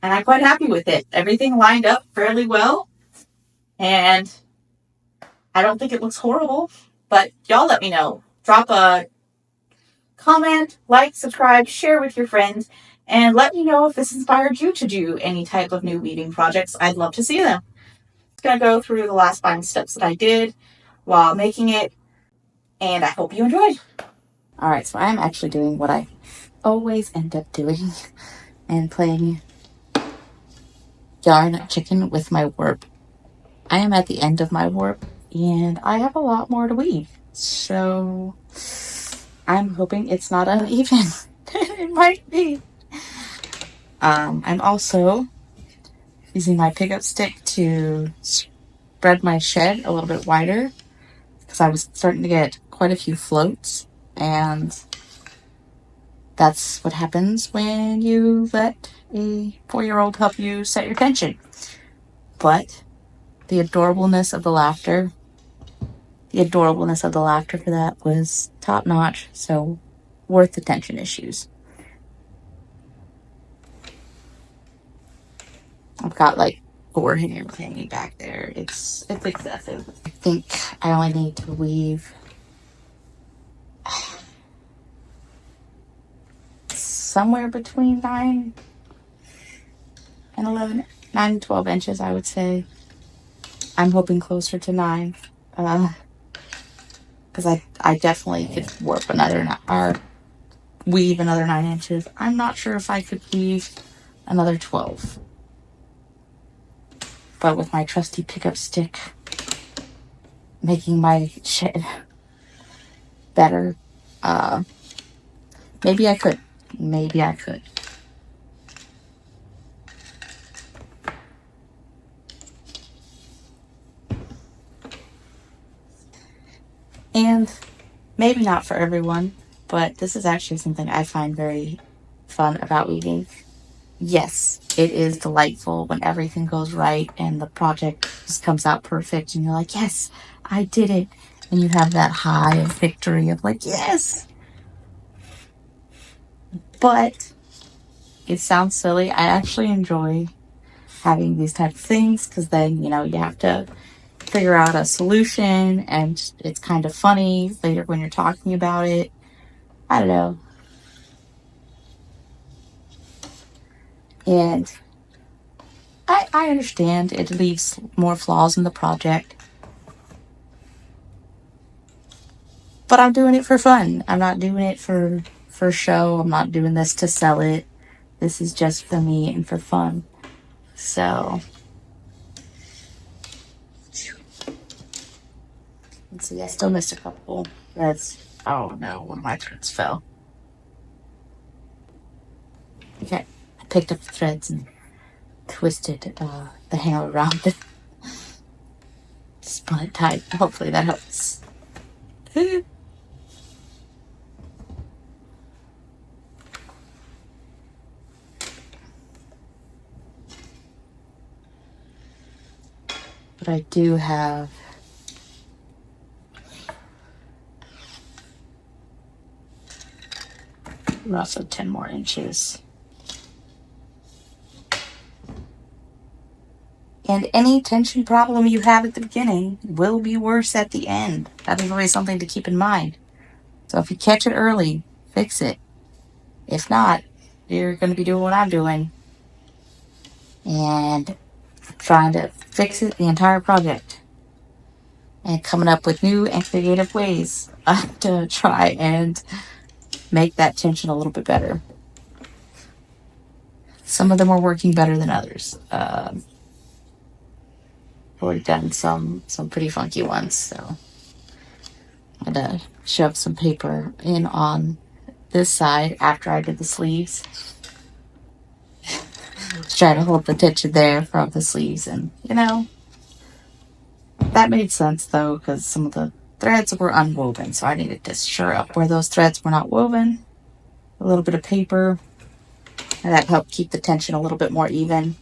and I'm quite happy with it. Everything lined up fairly well, and I don't think it looks horrible, but y'all let me know. Drop a comment, like, subscribe, share with your friends, and let me know if this inspired you to do any type of new weaving projects. I'd love to see them. I'm going to go through the last 5 steps that I did while making it, and I hope you enjoyed. Alright, so I'm actually doing what I always end up doing and playing yarn chicken with my warp. I am at the end of my warp, and I have a lot more to weave, so I'm hoping it's not uneven. It might be. I'm also using my pickup stick to spread my shed a little bit wider because I was starting to get quite a few floats, and that's what happens when you let a 4-year-old help you set your tension. But the adorableness of the laughter for that was top notch, so worth the tension issues. I've got like 4 hairs hanging back there. It's excessive. I think I only need to weave somewhere between 9 and 11, 9 and 12 inches, I would say. I'm hoping closer to 9. Because I definitely could warp another, or weave another 9 inches. I'm not sure if I could weave another 12. But with my trusty pickup stick making my shed better, maybe I could. Maybe I could. And maybe not for everyone, but this is actually something I find very fun about weaving. Yes, it is delightful when everything goes right and the project just comes out perfect and you're like, yes, I did it. And you have that high of victory of like, yes. But it sounds silly. I actually enjoy having these type of things because then, you have to figure out a solution and it's kind of funny later when you're talking about it. I don't know. And I understand it leaves more flaws in the project. But I'm doing it for fun. I'm not doing it for show. I'm not doing this to sell it. This is just for me and for fun. So, let's see. I still missed a couple threads. Oh no, one of my threads fell. Okay, I picked up the threads and twisted the hanger around it. Spun it tight. Hopefully that helps. But I do have roughly 10 more inches. And any tension problem you have at the beginning will be worse at the end. That is always something to keep in mind. So if you catch it early, fix it. If not, you're going to be doing what I'm doing and trying to fix it the entire project and coming up with new and creative ways to try and make that tension a little bit better. Some of them are working better than others. I've already done some pretty funky ones, so I'm gonna shove some paper in on this side after I did the sleeves. Try to hold the tension there from the sleeves, and that made sense though because some of the threads were unwoven, so I needed to shore up where those threads were not woven. A little bit of paper, and that helped keep the tension a little bit more even.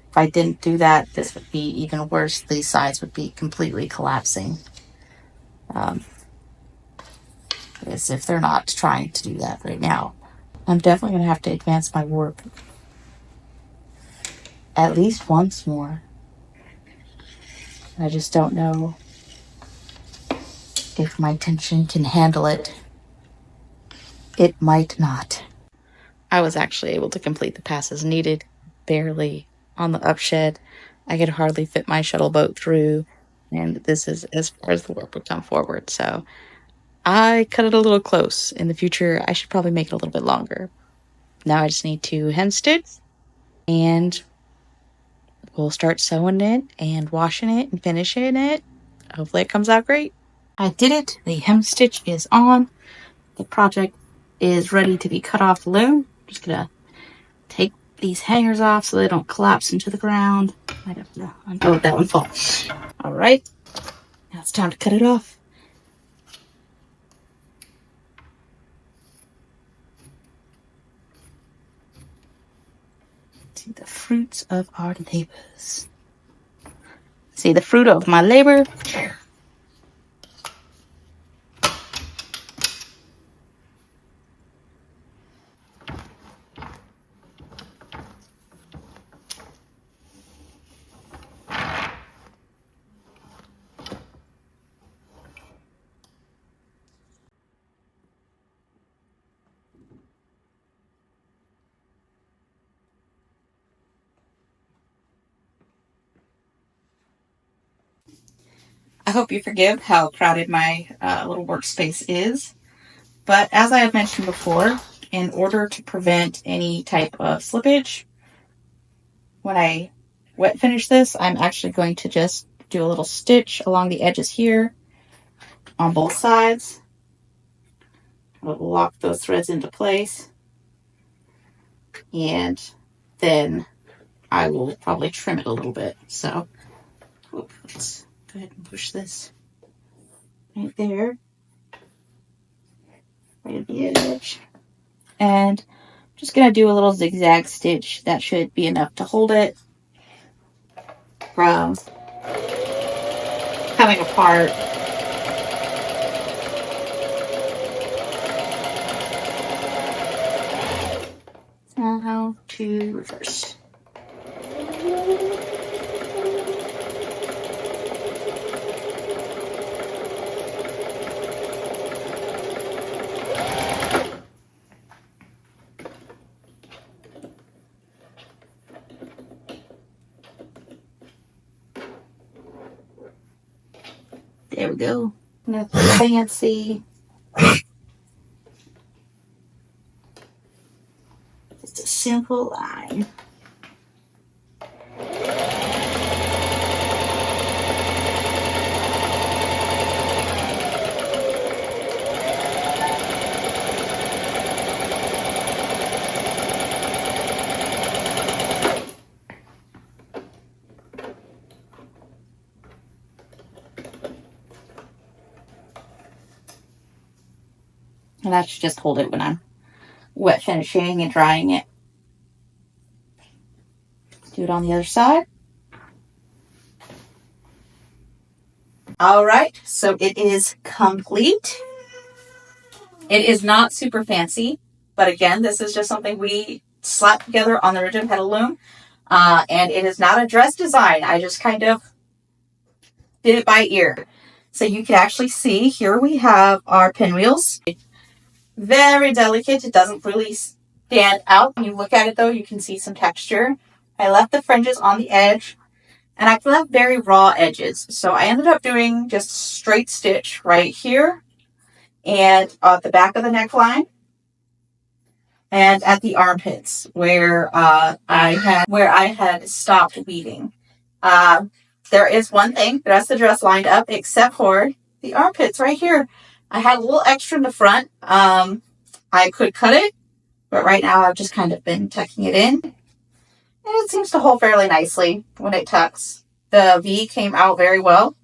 If I didn't do that, this would be even worse. These sides would be completely collapsing. As if they're not trying to do that right now. I'm definitely going to have to advance my warp at least once more. I just don't know if my tension can handle it. It might not. I was actually able to complete the passes needed, barely, on the upshed. I could hardly fit my shuttle boat through, and this is as far as the work would come forward. So I cut it a little close. In the future, I should probably make it a little bit longer. Now I just need to hemstitch, and we'll start sewing it and washing it and finishing it. Hopefully it comes out great. I did it. The hemstitch is on. The project is ready to be cut off the loom. Just gonna take these hangers off so they don't collapse into the ground. Might have to oh, that one fall. All right, now it's time to cut it off. See the fruits of our labors. See the fruit of my labor. I hope you forgive how crowded my little workspace is. But as I have mentioned before, in order to prevent any type of slippage, when I wet finish this, I'm actually going to just do a little stitch along the edges here on both sides. I'll lock those threads into place. And then I will probably trim it a little bit. So let's go ahead and push this right there, right at the edge. And I'm just going to do a little zigzag stitch. That should be enough to hold it from coming apart. Now to reverse. There we go. Nothing fancy. Just a simple line. And I should just hold it when I'm wet finishing and drying it. Do it on the other side. All right, so it is complete. It is not super fancy, but again, this is just something we slapped together on the rigid pedal loom. And it is not a dress design. I just kind of did it by ear. So you can actually see here we have our pinwheels. Very delicate. It doesn't really stand out. When you look at it though, you can see some texture. I left the fringes on the edge, and I left very raw edges. So I ended up doing just straight stitch right here and at the back of the neckline and at the armpits where I had stopped weaving. There is one thing, the rest of the dress lined up except for the armpits right here. I had a little extra in the front. I could cut it, but right now I've just kind of been tucking it in. And it seems to hold fairly nicely when it tucks. The V came out very well.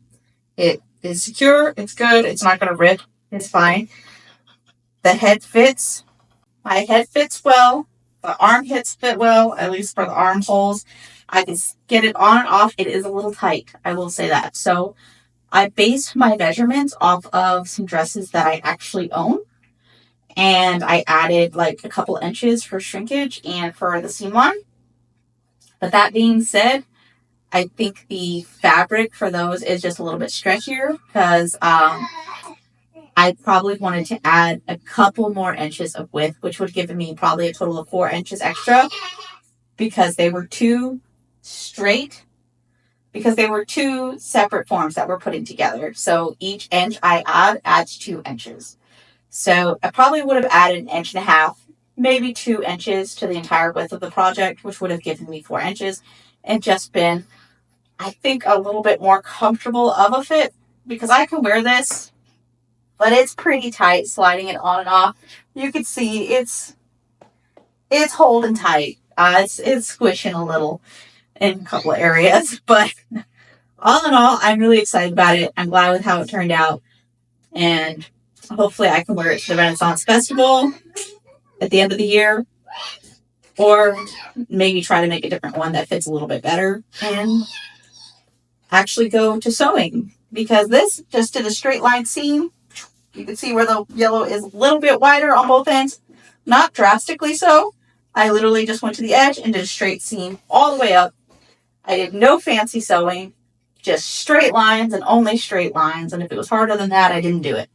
It is secure. It's good. It's not going to rip. It's fine. The head fits. My head fits well. The armpits fit well, at least for the armholes. I can get it on and off. It is a little tight. I will say that. So I based my measurements off of some dresses that I actually own. And I added like a couple inches for shrinkage and for the seam line. But that being said, I think the fabric for those is just a little bit stretchier because I probably wanted to add a couple more inches of width, which would give me probably a total of 4 inches extra because they were too straight, because they were two separate forms that we're putting together. So each inch I add adds 2 inches. So I probably would have added an inch and a half, maybe 2 inches to the entire width of the project, which would have given me 4 inches and just been, I think, a little bit more comfortable of a fit because I can wear this, but it's pretty tight sliding it on and off. You can see it's holding tight. It's squishing a little in a couple of areas, but all in all, I'm really excited about it. I'm glad with how it turned out, and hopefully I can wear it to the Renaissance Festival at the end of the year, or maybe try to make a different one that fits a little bit better and actually go to sewing, because this just did a straight line seam. You can see where the yellow is a little bit wider on both ends, not drastically so. I literally just went to the edge and did a straight seam all the way up. I did no fancy sewing, just straight lines and only straight lines. And if it was harder than that, I didn't do it.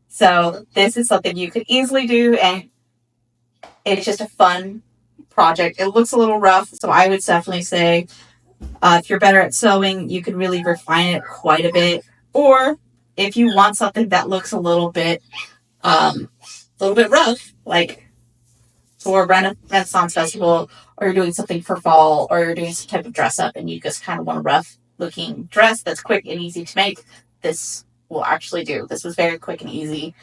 So this is something you could easily do, and it's just a fun project. It looks a little rough, so I would definitely say if you're better at sewing, you could really refine it quite a bit. Or if you want something that looks a little bit rough, like for Renaissance Festival, or you're doing something for fall, or you're doing some type of dress up and you just kind of want a rough looking dress that's quick and easy to make, this will actually do. This was very quick and easy.